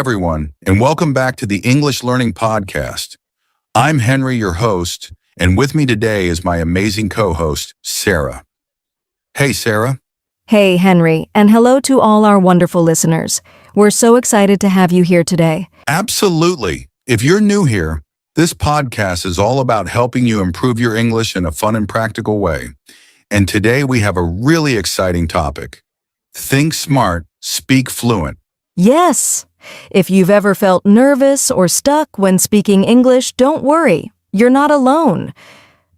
everyone, and welcome back to the English Learning Podcast. I'm Henry, your host, and with me today is my amazing co-host, Sarah. Hey, Sarah. Hey, Henry, and hello to all our wonderful listeners. We're so excited to have you here today. Absolutely. If you're new here, this podcast is all about helping you improve your English in a fun and practical way. And today we have a really exciting topic. Think smart, speak fluent. Yes! If you've ever felt nervous or stuck when speaking English, don't worry. You're not alone.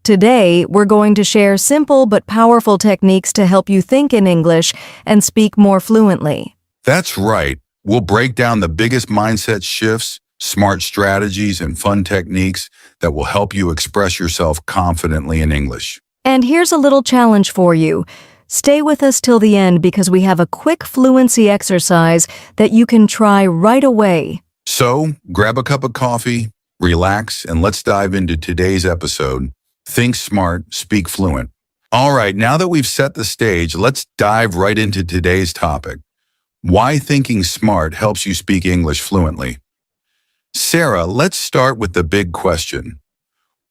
Today, we're going to share simple but powerful techniques to help you think in English and speak more fluently. That's right. We'll break down the biggest mindset shifts, smart strategies, and fun techniques that will help you express yourself confidently in English. And here's a little challenge for you. Stay with us till the end because we have a quick fluency exercise that you can try right away. So, grab a cup of coffee, relax, and let's dive into today's episode. Think smart, speak fluent. All right, now that we've set the stage, let's dive right into today's topic. Why thinking smart helps you speak English fluently. Sarah, let's start with the big question.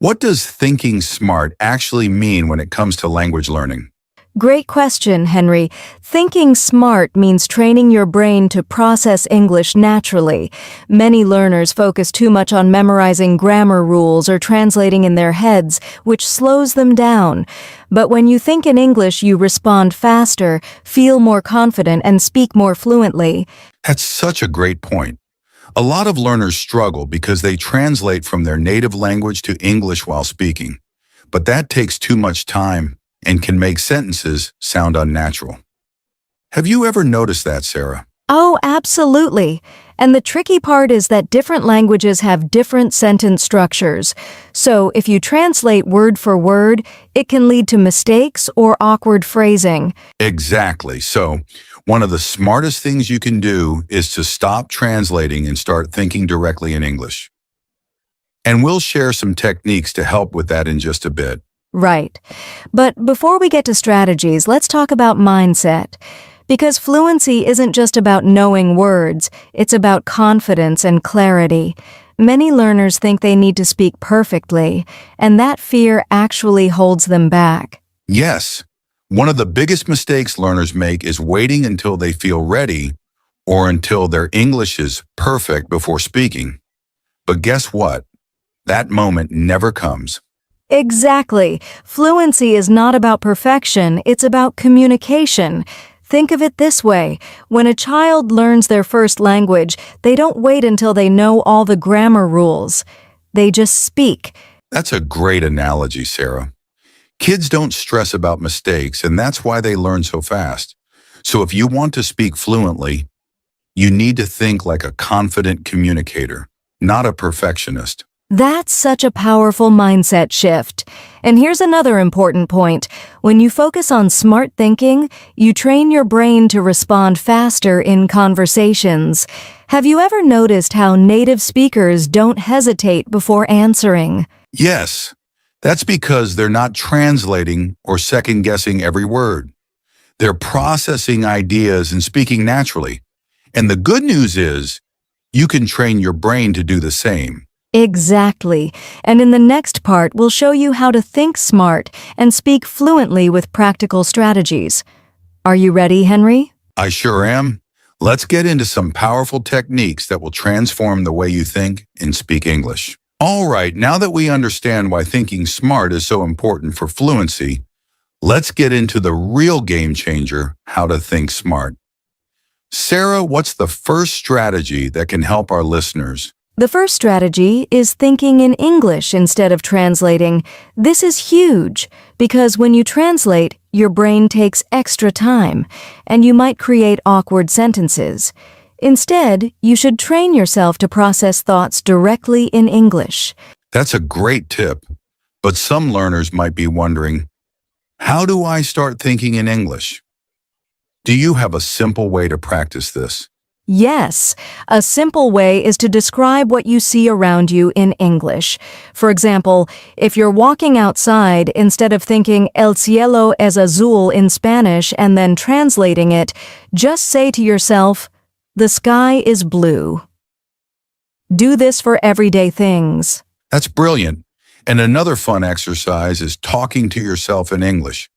What does thinking smart actually mean when it comes to language learning? Great question, Henry. Thinking smart means training your brain to process English naturally. Many learners focus too much on memorizing grammar rules or translating in their heads, which slows them down. But when you think in English, you respond faster, feel more confident, and speak more fluently. That's such a great point. A lot of learners struggle because they translate from their native language to English while speaking. But that takes too much time and can make sentences sound unnatural. Have you ever noticed that, Sarah? Oh, absolutely. And the tricky part is that different languages have different sentence structures. So if you translate word for word, it can lead to mistakes or awkward phrasing. Exactly. So one of the smartest things you can do is to stop translating and start thinking directly in English. And we'll share some techniques to help with that in just a bit. Right. But before we get to strategies, let's talk about mindset. Because fluency isn't just about knowing words, it's about confidence and clarity. Many learners think they need to speak perfectly, and that fear actually holds them back. Yes. One of the biggest mistakes learners make is waiting until they feel ready or until their English is perfect before speaking. But guess what? That moment never comes. Exactly. Fluency is not about perfection, it's about communication. Think of it this way. When a child learns their first language, they don't wait until they know all the grammar rules. They just speak. That's a great analogy, Sarah. Kids don't stress about mistakes, and that's why they learn so fast. So if you want to speak fluently, you need to think like a confident communicator, not a perfectionist. That's such a powerful mindset shift. And here's another important point. When you focus on smart thinking, you train your brain to respond faster in conversations. Have you ever noticed how native speakers don't hesitate before answering? Yes, that's because they're not translating or second-guessing every word. They're processing ideas and speaking naturally. And the good news is, you can train your brain to do the same. Exactly. And in the next part, we'll show you how to think smart and speak fluently with practical strategies. Are you ready, Henry? I sure am. Let's get into some powerful techniques that will transform the way you think and speak English. All right, now that we understand why thinking smart is so important for fluency, let's get into the real game changer, how to think smart. Sarah, what's the first strategy that can help our listeners? The first strategy is thinking in English instead of translating. This is huge because when you translate, your brain takes extra time, and you might create awkward sentences. Instead, you should train yourself to process thoughts directly in English. That's a great tip, but some learners might be wondering, how do I start thinking in English? Do you have a simple way to practice this? Yes, a simple way is to describe what you see around you in English. For example, if you're walking outside, instead of thinking El cielo es azul in Spanish and then translating it, just say to yourself, the sky is blue. Do this for everyday things. That's brilliant. And another fun exercise is talking to yourself in English.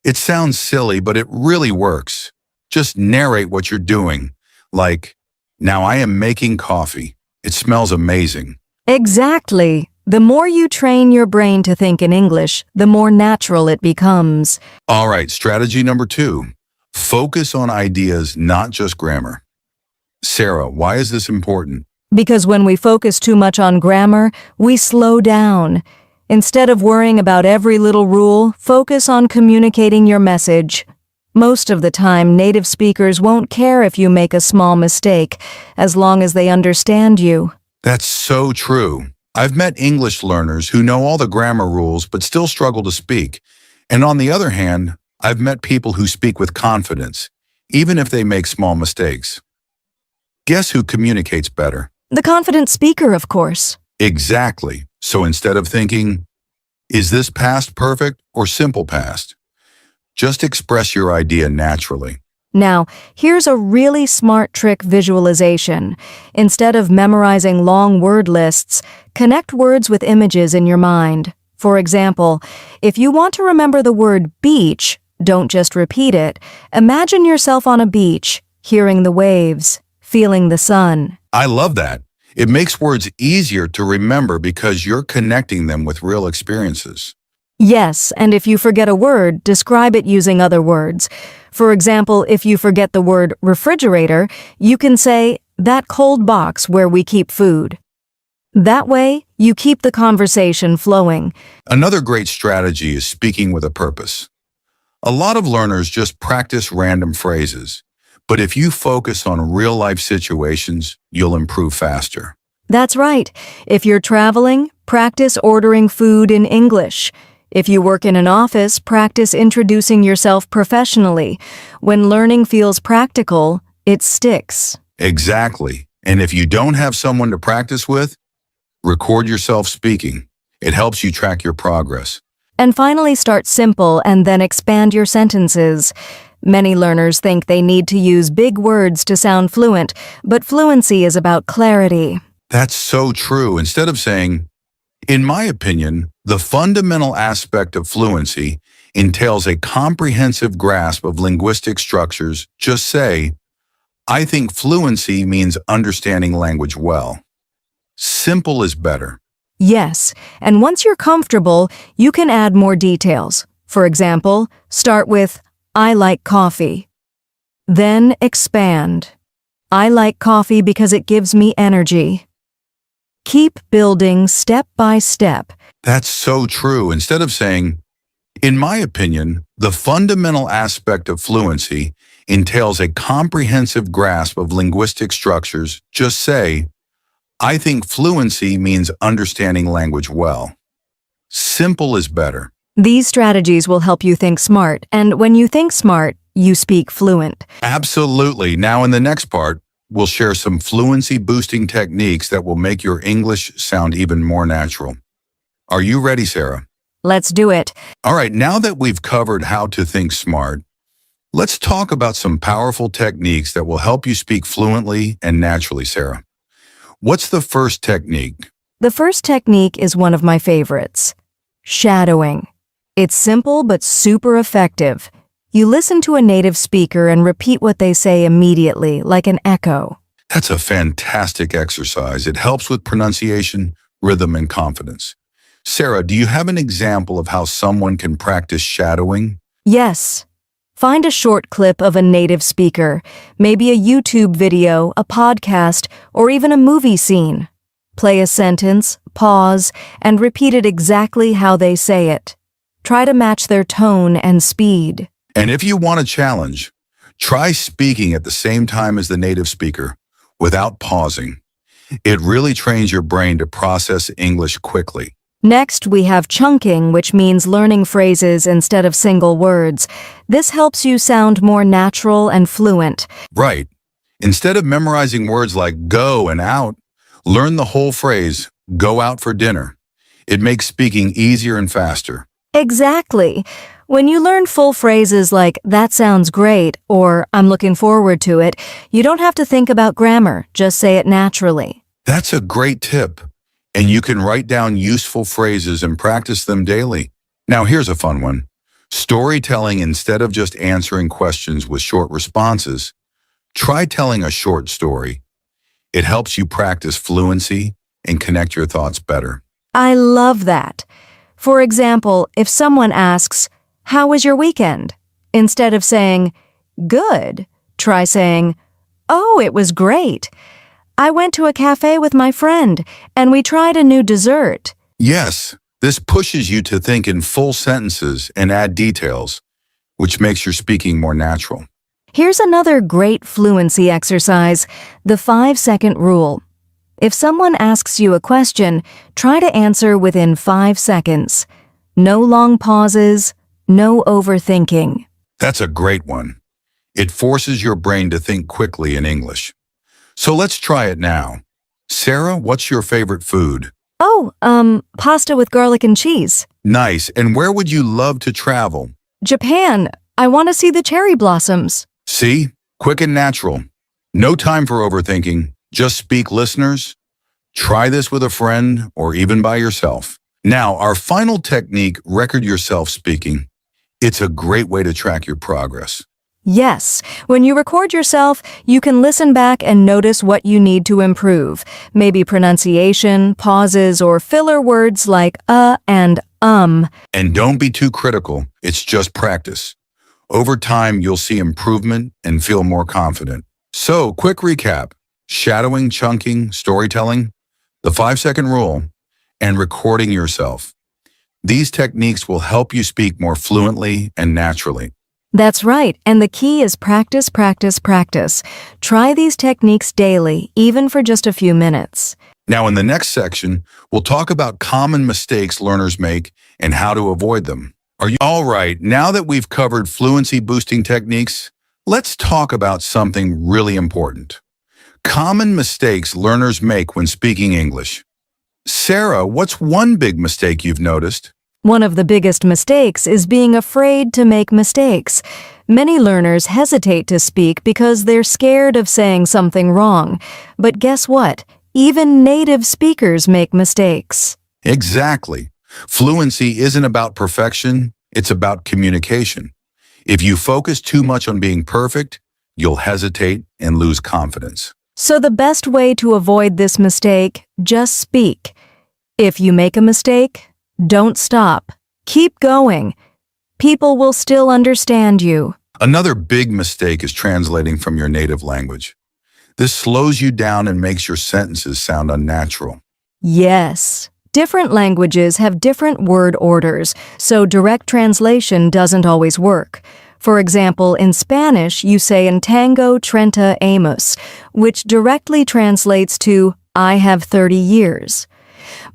It sounds silly, but it really works. Just narrate what you're doing. Like, now I am making coffee. It smells amazing. Exactly. The more you train your brain to think in English, the more natural it becomes. All right, strategy number 2. Focus on ideas, not just grammar. Sarah, why is this important? Because when we focus too much on grammar, we slow down. Instead of worrying about every little rule, focus on communicating your message. Most of the time, native speakers won't care if you make a small mistake, as long as they understand you. That's so true. I've met English learners who know all the grammar rules but still struggle to speak. And on the other hand, I've met people who speak with confidence, even if they make small mistakes. Guess who communicates better? The confident speaker, of course. Exactly. So instead of thinking, is this past perfect or simple past? Just express your idea naturally. Now, here's a really smart trick visualization. Instead of memorizing long word lists, connect words with images in your mind. For example, if you want to remember the word beach, don't just repeat it. Imagine yourself on a beach, hearing the waves, feeling the sun. I love that. It makes words easier to remember because you're connecting them with real experiences. Yes, and if you forget a word, describe it using other words. For example, if you forget the word refrigerator, you can say, that cold box where we keep food. That way, you keep the conversation flowing. Another great strategy is speaking with a purpose. A lot of learners just practice random phrases, but if you focus on real-life situations, you'll improve faster. That's right. If you're traveling, practice ordering food in English. If you work in an office, practice introducing yourself professionally. When learning feels practical, it sticks. Exactly. And if you don't have someone to practice with, record yourself speaking. It helps you track your progress. And finally, start simple and then expand your sentences. Many learners think they need to use big words to sound fluent, but fluency is about clarity. That's so true. Instead of saying, in my opinion, the fundamental aspect of fluency entails a comprehensive grasp of linguistic structures, just say, I think fluency means understanding language well. Simple is better. Yes, and once you're comfortable, you can add more details. For example, start with, I like coffee. Then expand. I like coffee because it gives me energy. Keep building step by step. That's so true. Instead of saying, in my opinion, the fundamental aspect of fluency entails a comprehensive grasp of linguistic structures, just say, I think fluency means understanding language well. Simple is better. These strategies will help you think smart, and when you think smart, you speak fluent. Absolutely. Now in the next part, we'll share some fluency-boosting techniques that will make your English sound even more natural. Are you ready, Sarah? Let's do it. All right, now that we've covered how to think smart, let's talk about some powerful techniques that will help you speak fluently and naturally, Sarah. What's the first technique? The first technique is one of my favorites. Shadowing. It's simple but super effective. You listen to a native speaker and repeat what they say immediately, like an echo. That's a fantastic exercise. It helps with pronunciation, rhythm, and confidence. Sarah, do you have an example of how someone can practice shadowing? Yes. Find a short clip of a native speaker, maybe a YouTube video, a podcast, or even a movie scene. Play a sentence, pause, and repeat it exactly how they say it. Try to match their tone and speed. And if you want a challenge, try speaking at the same time as the native speaker without pausing. It really trains your brain to process English quickly. Next, we have chunking, which means learning phrases instead of single words. This helps you sound more natural and fluent. Right. Instead of memorizing words like go and out, learn the whole phrase, go out for dinner. It makes speaking easier and faster. Exactly. When you learn full phrases like, that sounds great, or I'm looking forward to it, you don't have to think about grammar, just say it naturally. That's a great tip. And you can write down useful phrases and practice them daily. Now, here's a fun one. Storytelling instead of just answering questions with short responses. Try telling a short story. It helps you practice fluency and connect your thoughts better. I love that. For example, if someone asks, "How was your weekend?" Instead of saying, "Good," try saying, "Oh, it was great. I went to a cafe with my friend, and we tried a new dessert." Yes, this pushes you to think in full sentences and add details, which makes your speaking more natural. Here's another great fluency exercise, the 5-second rule. If someone asks you a question, try to answer within 5 seconds. No long pauses, no overthinking. That's a great one. It forces your brain to think quickly in English. So let's try it now. Sarah, what's your favorite food? Pasta with garlic and cheese. Nice. And where would you love to travel? Japan. I want to see the cherry blossoms. See? Quick and natural. No time for overthinking. Just speak, listeners. Try this with a friend or even by yourself. Now, our final technique, record yourself speaking. It's a great way to track your progress. Yes, when you record yourself, you can listen back and notice what you need to improve. Maybe pronunciation, pauses, or filler words like and And don't be too critical. It's just practice. Over time, you'll see improvement and feel more confident. So, quick recap. Shadowing, chunking, storytelling, the 5-second rule, and recording yourself. These techniques will help you speak more fluently and naturally. That's right, and the key is practice, practice, practice. Try these techniques daily, even for just a few minutes. Now, in the next section, we'll talk about common mistakes learners make and how to avoid them. Are you all right? Now that we've covered fluency boosting techniques, let's talk about something really important. Common mistakes learners make when speaking English. Sarah, what's one big mistake you've noticed? One of the biggest mistakes is being afraid to make mistakes. Many learners hesitate to speak because they're scared of saying something wrong. But guess what? Even native speakers make mistakes. Exactly. Fluency isn't about perfection, it's about communication. If you focus too much on being perfect, you'll hesitate and lose confidence. So the best way to avoid this mistake, just speak. If you make a mistake, don't stop. Keep going. People will still understand you. Another big mistake is translating from your native language. This slows you down and makes your sentences sound unnatural. Yes. Different languages have different word orders, so direct translation doesn't always work. For example, in Spanish, you say "Tengo 30 años," which directly translates to "I have 30 years."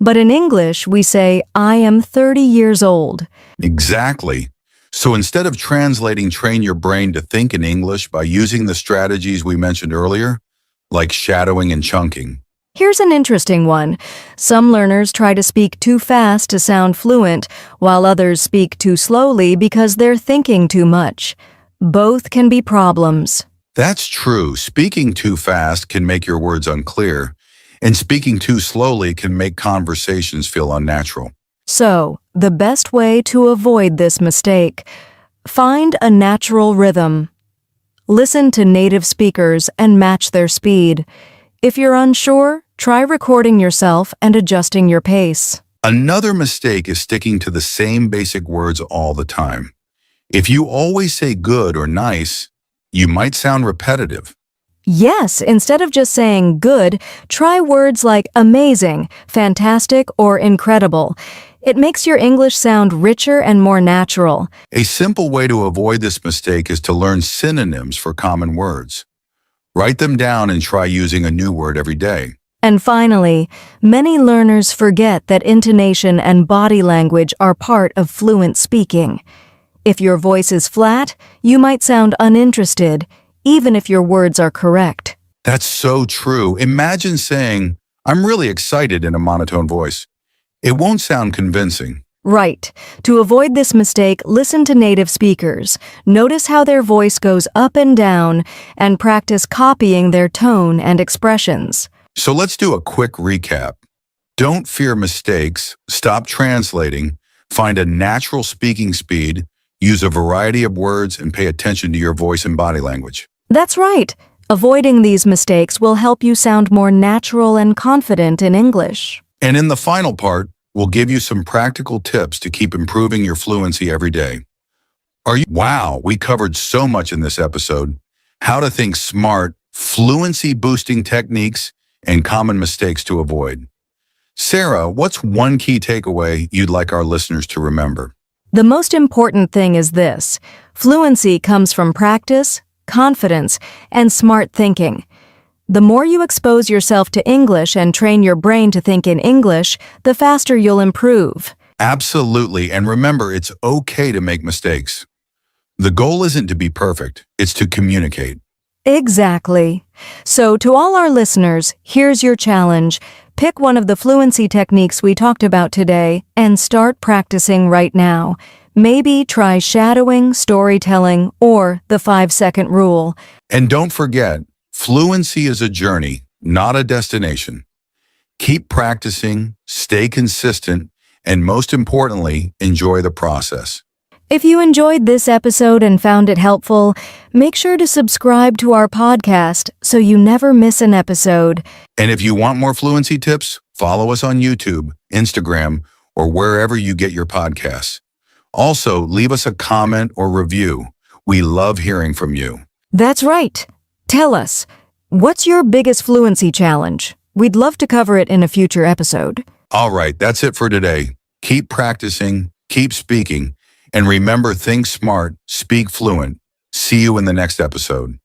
But in English, we say, "I am 30 years old." Exactly. So instead of translating, train your brain to think in English by using the strategies we mentioned earlier, like shadowing and chunking. Here's an interesting one. Some learners try to speak too fast to sound fluent, while others speak too slowly because they're thinking too much. Both can be problems. That's true. Speaking too fast can make your words unclear, and speaking too slowly can make conversations feel unnatural. So, the best way to avoid this mistake, find a natural rhythm. Listen to native speakers and match their speed. If you're unsure, try recording yourself and adjusting your pace. Another mistake is sticking to the same basic words all the time. If you always say good or nice, you might sound repetitive. Yes, instead of just saying good, try words like amazing, fantastic, or incredible. It makes your English sound richer and more natural. A simple way to avoid this mistake is to learn synonyms for common words. Write them down and try using a new word every day. And finally, many learners forget that intonation and body language are part of fluent speaking. If your voice is flat, you might sound uninterested, even if your words are correct. That's so true. Imagine saying, "I'm really excited" in a monotone voice. It won't sound convincing. Right. To avoid this mistake, listen to native speakers. Notice how their voice goes up and down, and practice copying their tone and expressions. So let's do a quick recap. Don't fear mistakes, stop translating, find a natural speaking speed, use a variety of words, and pay attention to your voice and body language. That's right. Avoiding these mistakes will help you sound more natural and confident in English. And in the final part, we'll give you some practical tips to keep improving your fluency every day. Wow, we covered so much in this episode. How to think smart, fluency boosting techniques, and common mistakes to avoid. Sarah, what's one key takeaway you'd like our listeners to remember? The most important thing is this: fluency comes from practice, confidence, and smart thinking. The more you expose yourself to English and train your brain to think in English, the faster you'll improve. Absolutely, and remember, it's okay to make mistakes. The goal isn't to be perfect, it's to communicate. Exactly. So to all our listeners, here's your challenge. Pick one of the fluency techniques we talked about today and start practicing right now. Maybe try shadowing, storytelling, or the 5-second rule. And don't forget, fluency is a journey, not a destination. Keep practicing, stay consistent, and most importantly, enjoy the process. If you enjoyed this episode and found it helpful, make sure to subscribe to our podcast so you never miss an episode. And if you want more fluency tips, follow us on YouTube, Instagram, or wherever you get your podcasts. Also, leave us a comment or review. We love hearing from you. That's right. Tell us, what's your biggest fluency challenge? We'd love to cover it in a future episode. All right, that's it for today. Keep practicing, keep speaking, and remember, think smart, speak fluent. See you in the next episode.